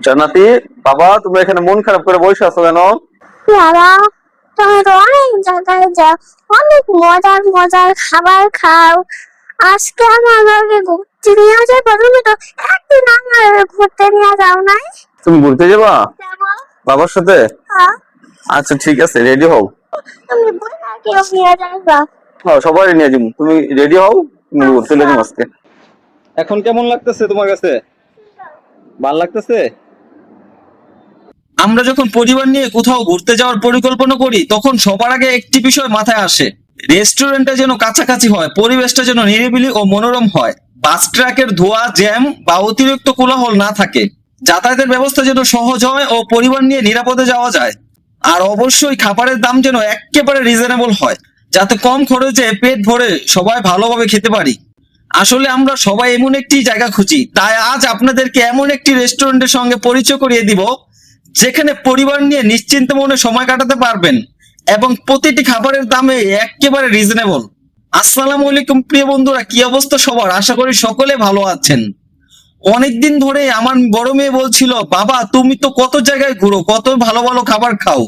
জান্নাতি, বাবা তুমি এখানে মন খারাপ করে বসে আছো কেন? বাবা, তুমি তো অনেক জায়গায় যাও, অনেক মজার মজার খাবার খাও। আজকে আমাদেরকে ঘুরতে নিয়ে যাবো। তুমি তো একদিন আমার ঘুরতে নিয়ে যাও নাই। তুমি ঘুরতে যাবা যাবো। বাবার সাথে? হ্যাঁ, আচ্ছা ঠিক আছে, রেডি হও। তুমি বলে কেউ নিয়ে যাইবা। হ্যাঁ, সবাই নিয়ে যাবো, তুমি রেডি হও, তুমি ঘুরতে আচ্ছা। যাবো আজকে। এখন কেমন লাগতেছে তোমার কাছে? ভালো লাগতেছে? আমরা যখন পরিবার নিয়ে কোথাও ঘুরতে যাওয়ার পরিকল্পনা করি তখন সবার আগে একটি বিষয় মাথায় আসে। রেস্টুরেন্টটা যেন কাছাকাছি হয়, পরিবেশটা যেন নিরিবিলি ও মনোরম হয়, বাস ট্রাকের ধোঁয়া, জ্যাম বা অতিরিক্ত কোলাহল না থাকে, যাতায়াতের ব্যবস্থা যেন সহজ হয় ও পরিবার নিয়ে নিরাপদে যাওয়া যায়। আর অবশ্যই খাবারের দাম যেন একেবারে রিজনেবল হয়, যাতে কম খরচে পেট ভরে সবাই ভালোভাবে খেতে পারি। আসলে আমরা সবাই এমন একটি জায়গা খুঁজি, তাই আজ আপনাদেরকে এমন একটি রেস্টুরেন্টের সঙ্গে পরিচয় করিয়ে দিব যেখানে পরিবার নিয়ে নিশ্চিন্ত মনে সময় কাটাতে পারবেন এবং প্রতিটি খাবারের দামে একেবারে রিজনেবল। আসসালামু আলাইকুম প্রিয় বন্ধুরা, কি অবস্থা সবার? আশা করি সকলে ভালো আছেন। অনেকদিন ধরে আমার বড় মেয়ে বলছিল, বাবা তুমি তো কত জায়গায় ঘুরো, কত ভালো ভালো খাবার খাও,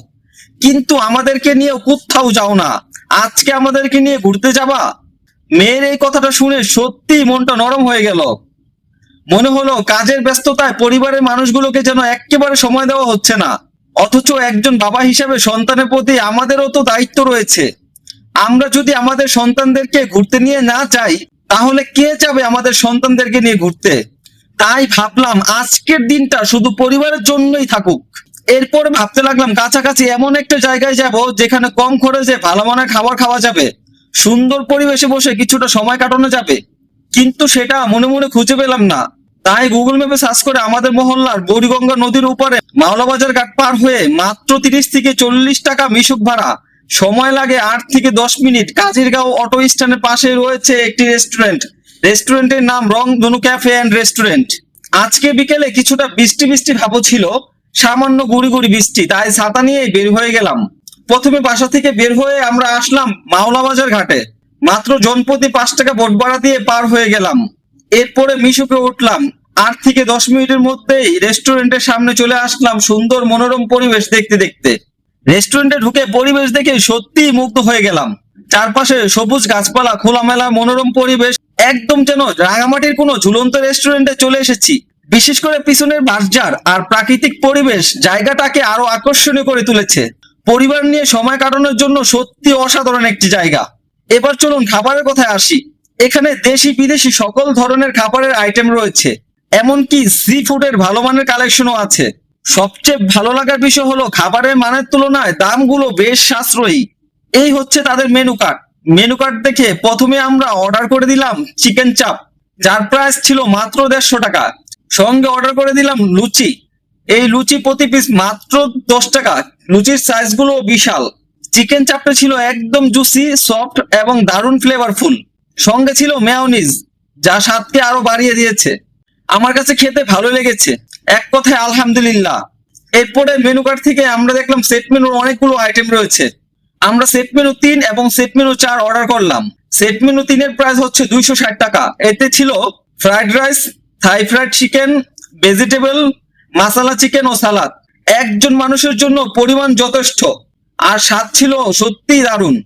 কিন্তু আমাদেরকে নিয়ে কোথাও যাও না, আজকে আমাদেরকে নিয়ে ঘুরতে যাবা? মেয়ের এই কথাটা শুনে সত্যি মনটা নরম হয়ে গেল। মনে হলো কাজের ব্যস্ততায় পরিবারের মানুষগুলোকে যেন একেবারে সময় দেওয়া হচ্ছে না, অথচ একজন বাবা হিসেবে সন্তানের প্রতি আমাদেরও তো দায়িত্ব রয়েছে। আমরা যদি আমাদের সন্তানদেরকে ঘুরতে নিয়ে না যাই, তাহলে কে যাবে আমাদের সন্তানদেরকে নিয়ে ঘুরতে? তাই ভাবলাম আজকের দিনটা শুধু পরিবারের জন্যই থাকুক। এরপরে ভাবতে লাগলাম কাছাকাছি এমন একটা জায়গায় যাব যেখানে কম খরচে ভালো মানের খাবার খাওয়া যাবে, সুন্দর পরিবেশে বসে কিছুটা সময় কাটানো যাবে। কিন্তু সেটা মনে মনে খুঁজে পেলাম না। তাই গুগল ম্যাপে সার্চ করে আমাদের মহল্লার বুড়িগঙ্গা নদীর উপরে মাওলাবাজার ঘাট পার হয়ে মাত্র 30 থেকে 40 টাকা মিশুক ভাড়া, সময় লাগে 8 থেকে 10 মিনিট, কাজিরগাঁও অটো স্ট্যান্ডের পাশে রয়েছে একটি রেস্টুরেন্ট। রেস্টুরেন্টের নাম রংধনু ক্যাফে অ্যান্ড রেস্টুরেন্ট। আজকে বিকেলে কিছুটা বৃষ্টি বৃষ্টি ভাব ছিল, সামান্য গুড়ি গুড়ি বৃষ্টি, তাই ছাতা নিয়ে বের হয়ে গেলাম। প্রথমে বাসা থেকে বের হয়ে আমরা আসলাম মাওলাবাজার ঘাটে। মাত্র জনপ্রতি 5 টাকা বোট ভাড়া দিয়ে পার হয়ে গেলাম। এরপরে মিশুকে উঠলাম। 8 থেকে 10 মিনিটের মধ্যেই রেস্টুরেন্টের সামনে চলে আসলাম সুন্দর মনোরম পরিবেশ দেখতে দেখতে। রেস্টুরেন্টে ঢুকে পরিবেশ দেখে সত্যিই মুগ্ধ হয়ে গেলাম। চারপাশে সবুজ গাছপালা, খোলামেলা মনোরম পরিবেশ, একদম যেন রাঙামাটির কোনো ঝুলন্ত রেস্টুরেন্টে চলে এসেছি। বিশেষ করে পিছনের বাঁশঝাড় আর প্রাকৃতিক পরিবেশ জায়গাটাকে আরো আকর্ষণীয় করে তুলেছে। পরিবার নিয়ে সময় কাটানোর জন্য সত্যি অসাধারণ একটি জায়গা। এবার চলুন খাবারের কথায় আসি। এখানে দেশি বিদেশি সকল ধরনের খাবারের আইটেম রয়েছে, এমনকি সি ফুডের ভালো মানের কালেকশনও আছে। সবচেয়ে ভালো লাগার বিষয় হলো খাবারের মানের তুলনায় দামগুলো বেশ সাশ্রয়ী। এই হচ্ছে তাদের মেনু কার্ড। মেনু কার্ড দেখে প্রথমে আমরা অর্ডার করে দিলাম চিকেন চাপ, যার প্রাইস ছিল মাত্র 150 টাকা। সঙ্গে অর্ডার করে দিলাম লুচি। এই লুচি প্রতি পিস মাত্র 10 টাকা। লুচির সাইজ গুলো বিশাল। চিকেন চাপটা ছিল একদম জুসি, সফট এবং দারুণ ফ্লেভারফুল। সঙ্গে ছিল মেয়োনিজ, যা স্বাদকে আরো বাড়িয়ে দিয়েছে। আমার কাছে খেতে ভালো লেগেছে, এক কথায় আলহামদুলিল্লাহ। এরপরে মেনু কার্ড থেকে আমরা দেখলাম সেট মেনুর অনেকগুলো আইটেম রয়েছে। আমরা সেট মেনু 3 এবং সেট মেনু 4 অর্ডার করলাম। সেট মেনু 3 এর প্রাইস হচ্ছে 260 টাকা। এতে ছিল ফ্রাইড রাইস, থাই ফ্রাইড চিকেন, ভেজিটেবল, মাসালা চিকেন ও সালাদ। একজন মানুষের জন্য পরিমাণ যথেষ্ট, আর স্বাদ ছিল সত্যিই দারুণ।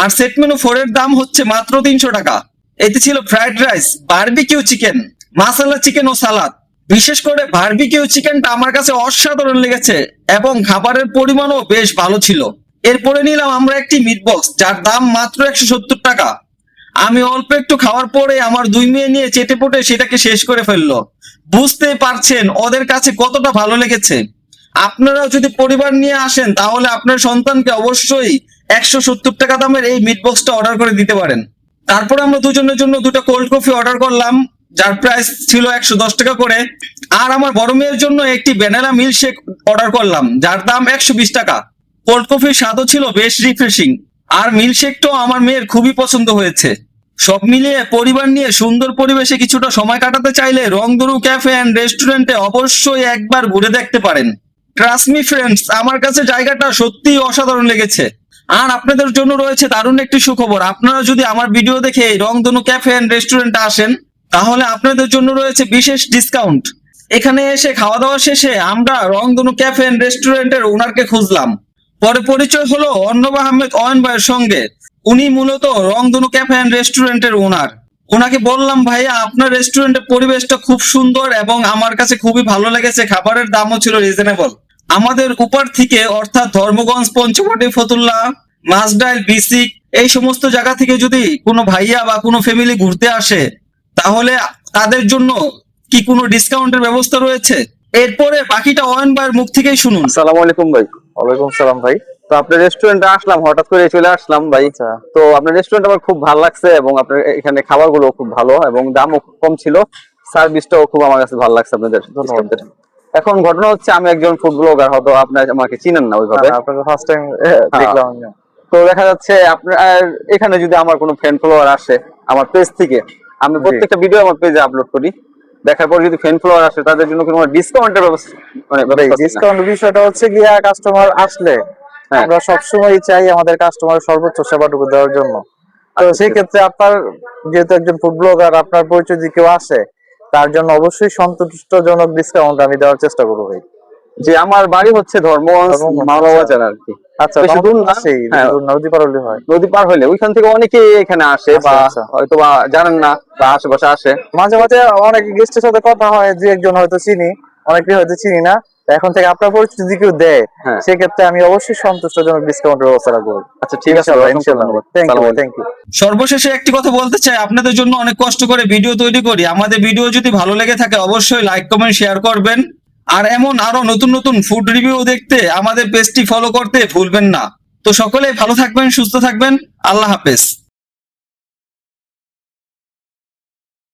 আর সেট মেনু 4 এর দাম হচ্ছে মাত্র 300 টাকা। এতে ছিল ফ্রাইড রাইস, বারবিকিউ চিকেন, মাসালা চিকেন ও সালাদ। বিশেষ করে বারবিকিউ চিকেনটা আমার কাছে অসাধারণ লেগেছে এবং খাবারের পরিমাণও বেশ ভালো ছিল। এরপরে নিলাম আমরা একটি মিট বক্স, যার দাম মাত্র 170 টাকা। আমি অল্প একটু খাওয়ার পরে আমার 2 মেয়ে নিয়ে চেটে পুটে সেটাকে শেষ করে ফেললো। বুঝতে পারছেন ওদের কাছে কতটা ভালো লেগেছে। আপনারাও যদি পরিবার নিয়ে আসেন তাহলে আপনার সন্তানকে অবশ্যই 170 টাকা দামের এই মিট বক্সটা অর্ডার করে দিতে পারেন। তারপরে আমরা দুজনের জন্য 2টা কোল্ড কফি অর্ডার করলাম, যার প্রাইস ছিল 110 টাকা করে। আর আমার বড় মেয়ের জন্য একটি ভ্যানিলা মিল্কশেক অর্ডার করলাম, যার দাম 120 টাকা। কোল্ড কফির স্বাদও ছিল বেশ রিফ্রেশিং, আর মিল্কশেকটাও আমার মেয়ের খুবই পছন্দ হয়েছে। সব মিলিয়ে পরিবার নিয়ে সুন্দর পরিবেশে কিছুটা সময় কাটাতে চাইলে রংধনু ক্যাফে অ্যান্ড রেস্টুরেন্টে অবশ্যই একবার ঘুরে দেখতে পারেন। ট্রাস্ট মি ফ্রেন্ডস, আমার কাছে জায়গাটা সত্যিই অসাধারণ লেগেছে। আর আপনাদের জন্য রয়েছে দারুণ একটি সুখবর। আপনারা যদি আমার ভিডিও দেখে এই রংধনু ক্যাফে অ্যান্ড রেস্টুরেন্টে আসেন, তাহলে আপনাদের জন্য রয়েছে বিশেষ ডিসকাউন্ট। এখানে এসে খাওয়া দাওয়া শেষে আমরা রংধনু ক্যাফে এন্ড রেস্টুরেন্টের ওনারকে খুঁজলাম। পরে পরিচয় হলো অর্ণব আহমেদ অয়ন ভাইয়ের সঙ্গে। উনি মূলত রংধনু ক্যাফে এন্ড রেস্টুরেন্টের ওনার। ওনাকে বললাম, ভাইয়া আপনার রেস্টুরেন্টের পরিবেশটা খুব সুন্দর এবং আমার কাছে খুবই ভালো লেগেছে, খাবারের দামও ছিল রিজনেবল। আমাদের উপর থেকে অর্থাৎ ধর্মগঞ্জ, পঞ্চবটি, ফতুল্লা, মাসডাইল, বিসিক এই সমস্ত জায়গা থেকে যদি কোনো ভাইয়া বা কোনো ফ্যামিলি ঘুরতে আসে তাহলে তাদের জন্য কি কোনো ডিসকাউন্টের ব্যবস্থা রয়েছে? এরপরে বাকিটা অয়ন ভাইয়ের মুখ থেকেই শুনুন। আসসালামু আলাইকুম ভাই। ওয়ালাইকুম সালাম ভাই। তো আপনার রেস্টুরেন্টে আসলাম, হঠাৎ করে চলে আসলাম ভাই। আচ্ছা। তো আপনার রেস্টুরেন্ট আমার খুব ভালো লাগছে এবং আপনার এখানে খাবারগুলো খুব ভালো এবং দামও খুব কম ছিল, সার্ভিসটাও খুব আমার কাছে ভালো লাগছে আপনাদের স্টাফদের। এখন ঘটনা হচ্ছে আমি একজন ফুড ব্লগার, হয়তো আপনি আমাকে চিনেন না ওইভাবে। আপনাকে ফার্স্ট টাইম দেখলাম আমি। তো দেখা যাচ্ছে আপনার এখানে যদি আমার কোনো ফ্রেন্ড ফলোয়ার আসে আমার পেজ থেকে, আমি প্রত্যেকটা ভিডিও আমার পেজে আপলোড করি, দেখার পর যদি ফ্রেন্ড ফলোয়ার আসে তাদের জন্য কোনো ডিসকাউন্টের ব্যবস্থা ডিসকাউন্ট বিষয়টা হচ্ছে গিয়া কাস্টমার আসলে হ্যাঁ। আমরা সবসময় চাই আমাদের কাস্টমারের সর্বোচ্চ সেবাটুকু দেওয়ার জন্য। তো আচ্ছা, সেই ক্ষেত্রে আপনার যেহেতু একজন ফুড ব্লগার, আপনার পরিচয় যদি কেউ আসে তার জন্য অবশ্যই সন্তুষ্টজনক ডিসকাউন্ট আমি দেওয়ার চেষ্টা করবো ভাই। যে আমার বাড়ি হচ্ছে ধর্মগঞ্জ, মাওয়া বাজার আর কি। আচ্ছা, বেশি দূর না। সেই হ্যাঁ। নদী পার হলে হয়। নদী পার হলে ওইখান থেকে অনেকেই এখানে আসে, আচ্ছা, বা আচ্ছা। হয়তো বা জানেন না বা আশেপাশে আসে। মাঝে মাঝে অনেক গেস্টের সাথে কথা হয়, যে একজন হয়তো চিনি, অনেকে হয়তো চিনি না। এখন থেকে আপনার পরিচিত যদি কেউ দেয় হ্যাঁ। সেক্ষেত্রে আমি অবশ্যই সন্তুষ্টজনক ডিসকাউন্টের ব্যবস্থা রাখবো। আচ্ছা ঠিক আছে, ইনশাআল্লাহ। Thank you, thank you. সর্বশেষে একটি কথা বলতে চাই, আপনাদের জন্য অনেক কষ্ট করে ভিডিও তৈরি করি। আমাদের ভিডিও যদি ভালো লেগে থাকে অবশ্যই লাইক, কমেন্ট, শেয়ার করবেন। আর এমন আরো নতুন নতুন ফুড রিভিউ দেখতে আমাদের পেজটি ফলো করতে ভুলবেন না। তো সকলেই ভালো থাকবেন, সুস্থ থাকবেন। আল্লাহ হাফেজ।